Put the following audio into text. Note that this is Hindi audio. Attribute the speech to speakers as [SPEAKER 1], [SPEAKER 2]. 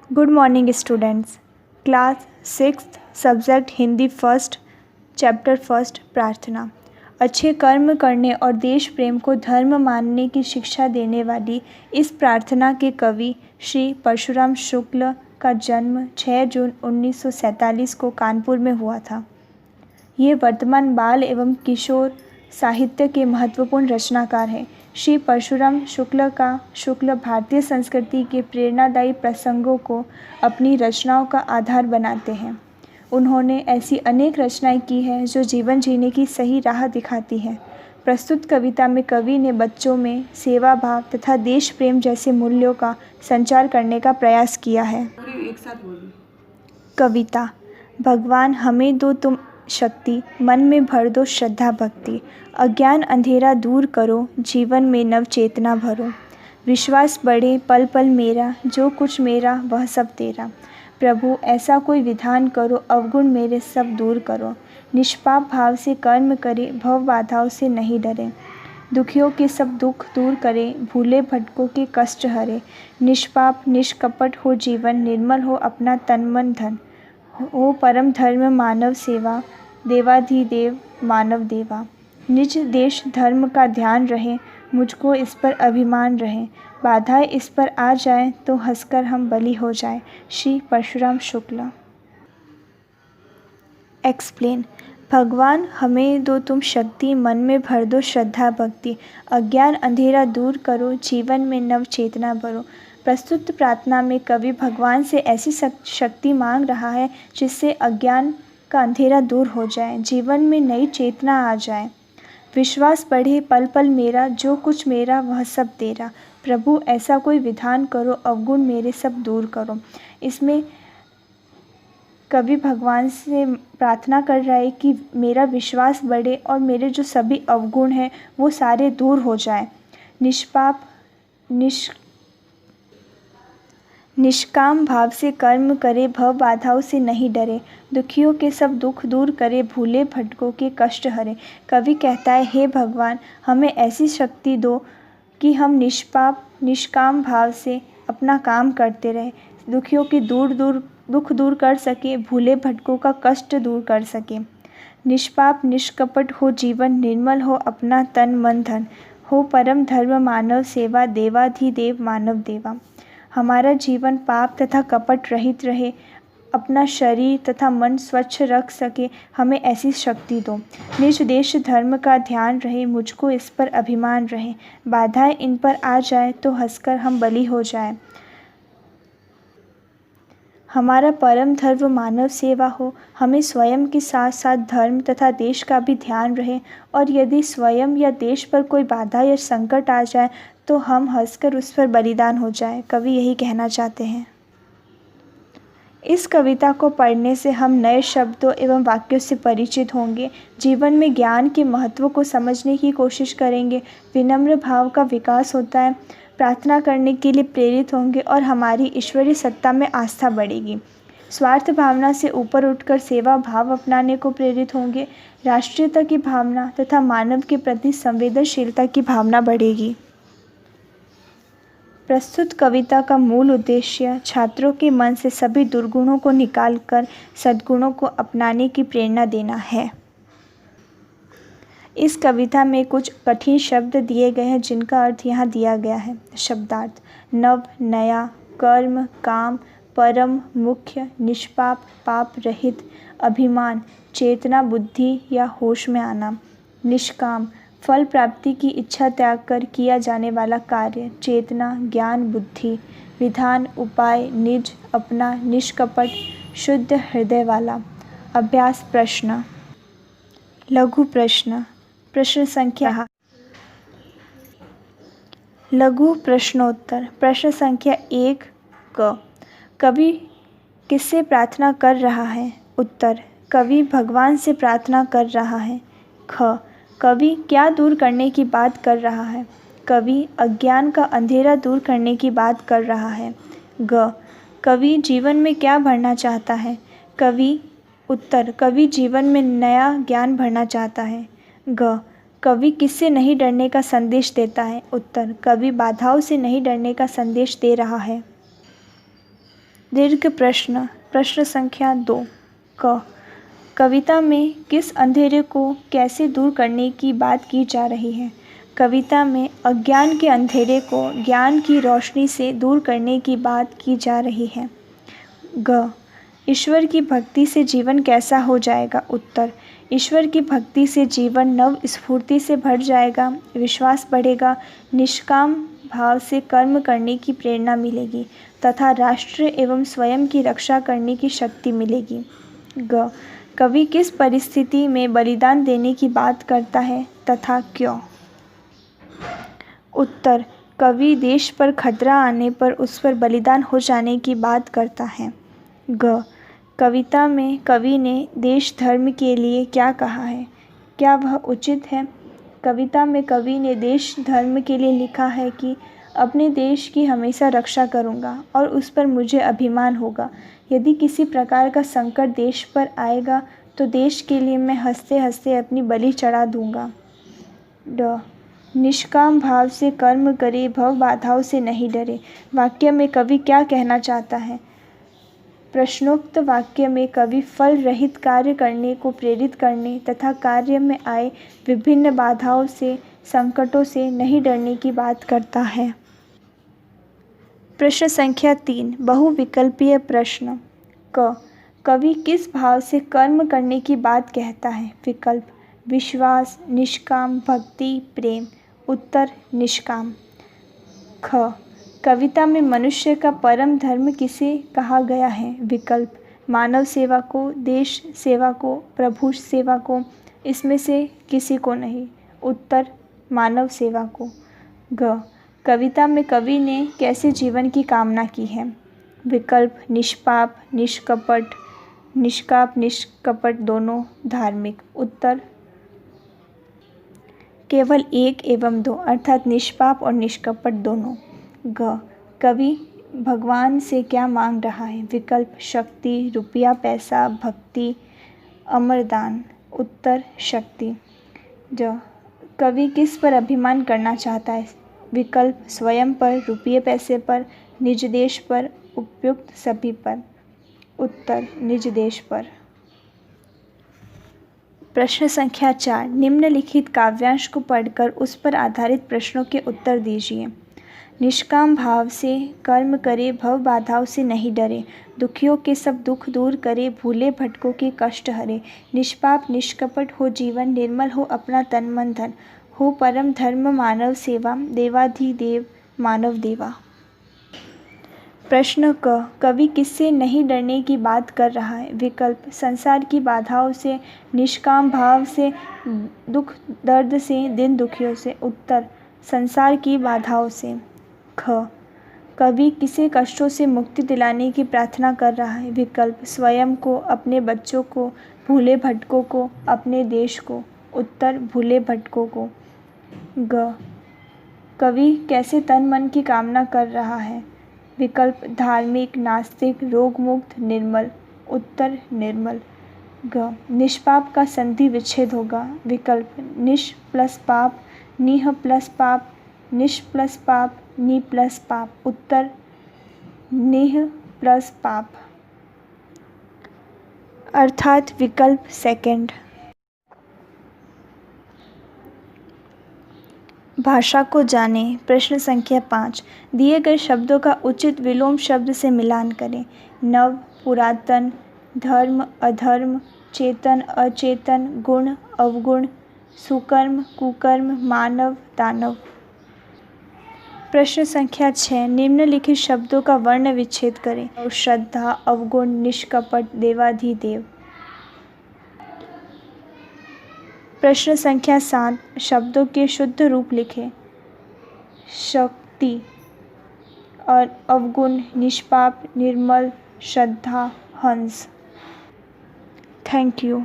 [SPEAKER 1] Good morning students. Class 6th subject Hindi first chapter first प्रार्थना। अच्छे कर्म करने और देश प्रेम को धर्म मानने की शिक्षा देने वाली इस प्रार्थना के कवि श्री परशुराम शुक्ल का जन्म 6 जून 1947 को कानपुर में हुआ था। ये वर्तमान बाल एवं किशोर साहित्य के महत्वपूर्ण रचनाकार हैं। श्री परशुराम शुक्ल भारतीय संस्कृति के प्रेरणादायी प्रसंगों को अपनी रचनाओं का आधार बनाते हैं। उन्होंने ऐसी अनेक रचनाएं की हैं जो जीवन जीने की सही राह दिखाती हैं। प्रस्तुत कविता में कवि ने बच्चों में सेवा भाव तथा देश प्रेम जैसे मूल्यों का संचार करने का प्रयास किया है। कविता। भगवान हमें दो तुम शक्ति, मन में भर दो श्रद्धा भक्ति, अज्ञान अंधेरा दूर करो, जीवन में नव चेतना भरो, विश्वास बढ़े पल पल मेरा, जो कुछ मेरा वह सब तेरा, प्रभु ऐसा कोई विधान करो, अवगुण मेरे सब दूर करो, निष्पाप भाव से कर्म करे, भव बाधाओं से नहीं डरे, दुखियों के सब दुख दूर करे, भूले भटकों के कष्ट हरे, निष्पाप निष्कपट हो जीवन, निर्मल हो अपना तन मन धन, हो परम धर्म मानव सेवा, देवाधिदेव मानव देवा, निज देश धर्म का ध्यान रहे, मुझको इस पर अभिमान रहे, बाधाएं इस पर आ जाए तो हंसकर हम बलि हो जाए। श्री परशुराम शुक्ल। एक्सप्लेन। भगवान हमें दो तुम शक्ति, मन में भर दो श्रद्धा भक्ति, अज्ञान अंधेरा दूर करो, जीवन में नव चेतना भरो। प्रस्तुत प्रार्थना में कवि भगवान से ऐसी शक्ति मांग रहा है जिससे अज्ञान का अंधेरा दूर हो जाए, जीवन में नई चेतना आ जाए, विश्वास बढ़े पल पल मेरा, जो कुछ मेरा वह सब तेरा, प्रभु ऐसा कोई विधान करो, अवगुण मेरे सब दूर करो। इसमें कवि भगवान से प्रार्थना कर रहा है कि मेरा विश्वास बढ़े और मेरे जो सभी अवगुण हैं वो सारे दूर हो जाए, निष्पाप निष्काम भाव से कर्म करे, भव बाधाओं से नहीं डरे, दुखियों के सब दुख दूर करे, भूले भटकों के कष्ट हरे। कवि कहता है, हे भगवान हमें ऐसी शक्ति दो कि हम निष्पाप निष्काम भाव से अपना काम करते रहे, दुखियों की दुख दूर कर सके, भूले भटकों का कष्ट दूर कर सके, निष्पाप निष्कपट हो जीवन, निर्मल हो अपना तन मन धन, हो परम धर्म मानव सेवा, देवाधिदेव मानव देवा। हमारा जीवन पाप तथा कपट रहित रहे, अपना शरीर तथा मन स्वच्छ रख सके, हमें ऐसी शक्ति दो। निज देश धर्म का ध्यान रहे, मुझको इस पर अभिमान रहे, बाधाएं इन पर आ जाए तो हंसकर हम बलि हो जाए, हमारा परम धर्म मानव सेवा हो, हमें स्वयं के साथ साथ धर्म तथा देश का भी ध्यान रहे, और यदि स्वयं या देश पर कोई बाधा या संकट आ जाए तो हम हंसकर उस पर बलिदान हो जाए। कवि यही कहना चाहते हैं। इस कविता को पढ़ने से हम नए शब्दों एवं वाक्यों से परिचित होंगे, जीवन में ज्ञान के महत्व को समझने की कोशिश करेंगे, विनम्र भाव का विकास होता है, प्रार्थना करने के लिए प्रेरित होंगे और हमारी ईश्वरीय सत्ता में आस्था बढ़ेगी, स्वार्थ भावना से ऊपर उठकर सेवा भाव अपनाने को प्रेरित होंगे, राष्ट्रीयता की भावना तथा मानव के प्रति संवेदनशीलता की भावना बढ़ेगी। प्रस्तुत कविता का मूल उद्देश्य छात्रों के मन से सभी दुर्गुणों को निकालकर सद्गुणों को अपनाने की प्रेरणा देना है। इस कविता में कुछ कठिन शब्द दिए गए हैं जिनका अर्थ यहाँ दिया गया है। शब्दार्थ। नव नया, कर्म काम, परम मुख्य, निष्पाप पाप रहित, अभिमान चेतना बुद्धि या होश में आना, निष्काम फल प्राप्ति की इच्छा त्याग कर किया जाने वाला कार्य, चेतना ज्ञान बुद्धि, विधान उपाय निज अपना, निष्कपट शुद्ध हृदय वाला। अभ्यास प्रश्न। लघु प्रश्न। प्रश्न संख्या। लघु प्रश्नोत्तर। प्रश्न संख्या 1 क। कवि किससे प्रार्थना कर रहा है? उत्तर, कवि भगवान से प्रार्थना कर रहा है। ख। कवि क्या दूर करने की बात कर रहा है? कवि अज्ञान का अंधेरा दूर करने की बात कर रहा है। ग। कवि जीवन में क्या भरना चाहता है? उत्तर, कवि जीवन में नया ज्ञान भरना चाहता है। ग। कवि किससे नहीं डरने का संदेश देता है? उत्तर, कवि बाधाओं से नहीं डरने का संदेश दे रहा है। दीर्घ प्रश्न। प्रश्न संख्या 2 क। कविता में किस अंधेरे को कैसे दूर करने की बात की जा रही है? कविता में अज्ञान के अंधेरे को ज्ञान की रोशनी से दूर करने की बात की जा रही है। ग। ईश्वर की भक्ति से जीवन कैसा हो जाएगा? उत्तर। ईश्वर की भक्ति से जीवन नव स्फूर्ति से भर जाएगा, विश्वास बढ़ेगा, निष्काम भाव से कर्म करने की प्रेरणा मिलेगी तथा राष्ट्र एवं स्वयं की रक्षा करने की शक्ति मिलेगी। ग। कवि किस परिस्थिति में बलिदान देने की बात करता है तथा क्यों? उत्तर। कवि देश पर खतरा आने पर उस पर बलिदान हो जाने की बात करता है। ग। कविता में कवि ने देश धर्म के लिए क्या कहा है? क्या वह उचित है? कविता में कवि ने देश धर्म के लिए लिखा है कि अपने देश की हमेशा रक्षा करूँगा और उस पर मुझे अभिमान होगा। यदि किसी प्रकार का संकट देश पर आएगा तो देश के लिए मैं हंसते हंसते अपनी बलि चढ़ा दूँगा। ड। निष्काम भाव से कर्म करे, भव बाधाओं से नहीं डरे। वाक्य में कवि क्या कहना चाहता है? प्रश्नोक्त वाक्य में कवि फल रहित कार्य करने को प्रेरित करने तथा कार्य में आए विभिन्न बाधाओं से, संकटों से नहीं डरने की बात करता है। प्रश्न संख्या 3 बहुविकल्पीय प्रश्न। क। कवि किस भाव से कर्म करने की बात कहता है? विकल्प। विश्वास, निष्काम, भक्ति, प्रेम। उत्तर। निष्काम। ख। कविता में मनुष्य का परम धर्म किसे कहा गया है? विकल्प। मानव सेवा को, देश सेवा को, प्रभु सेवा को। इसमें से किसी को नहीं। उत्तर। मानव सेवा को। ग। कविता में कवि ने कैसे जीवन की कामना की है? विकल्प। निष्पाप, निष्कपट, निष्कपट दोनों, धार्मिक। उत्तर। केवल 1 एवं 2 अर्थात निष्पाप और निष्कपट दोनों। ग। कवि भगवान से क्या मांग रहा है? विकल्प। शक्ति, रुपया, पैसा, भक्ति, अमरदान। उत्तर। शक्ति। ज। कवि किस पर अभिमान करना चाहता है? विकल्प। स्वयं पर, रुपये पैसे पर, निज देश पर, उपयुक्त सभी पर। उत्तर। निज देश पर। प्रश्न संख्या 4 निम्नलिखित काव्यांश को पढ़कर उस पर आधारित प्रश्नों के उत्तर दीजिए। निष्काम भाव से कर्म करे, भव बाधाओं से नहीं डरे, दुखियों के सब दुख दूर करे, भूले भटकों के कष्ट हरे, निष्पाप निष्कपट हो जीवन, निर्मल हो अपना तन मन धन, हो परम धर्म मानव सेवा, देवाधिदेव मानव देवा। प्रश्न क। कवि किससे नहीं डरने की बात कर रहा है? विकल्प। संसार की बाधाओं से, निष्काम भाव से, दुख दर्द से, दिन दुखियों से। उत्तर। संसार की बाधाओं से। ख। कवि किसे कष्टों से मुक्ति दिलाने की प्रार्थना कर रहा है? विकल्प। स्वयं को, अपने बच्चों को, भूले भटकों को, अपने देश को। उत्तर। भूले भटकों को। ग। कवि कैसे तन मन की कामना कर रहा है? विकल्प। धार्मिक, नास्तिक, रोगमुक्त, निर्मल। उत्तर। निर्मल। ग। निष्पाप का संधि विच्छेद होगा। विकल्प। निष् प्लस पाप, निह प्लस पाप, निष् प्लस पाप, नि प्लस पाप। उत्तर। निह प्लस पाप अर्थात विकल्प सेकंड। भाषा को जाने। प्रश्न संख्या 5 दिए गए शब्दों का उचित विलोम शब्द से मिलान करें। नव, पुरातन, धर्म, अधर्म, चेतन, अचेतन, गुण, अवगुण, सुकर्म, कुकर्म, मानव, दानव। प्रश्न संख्या 6 निम्नलिखित शब्दों का वर्ण विच्छेद करें। श्रद्धा, अवगुण, निष्कपट, देवाधिदेव। प्रश्न संख्या 7 शब्दों के शुद्ध रूप लिखें। शक्ति और अवगुण, निष्पाप, निर्मल, श्रद्धा, हंस। Thank you.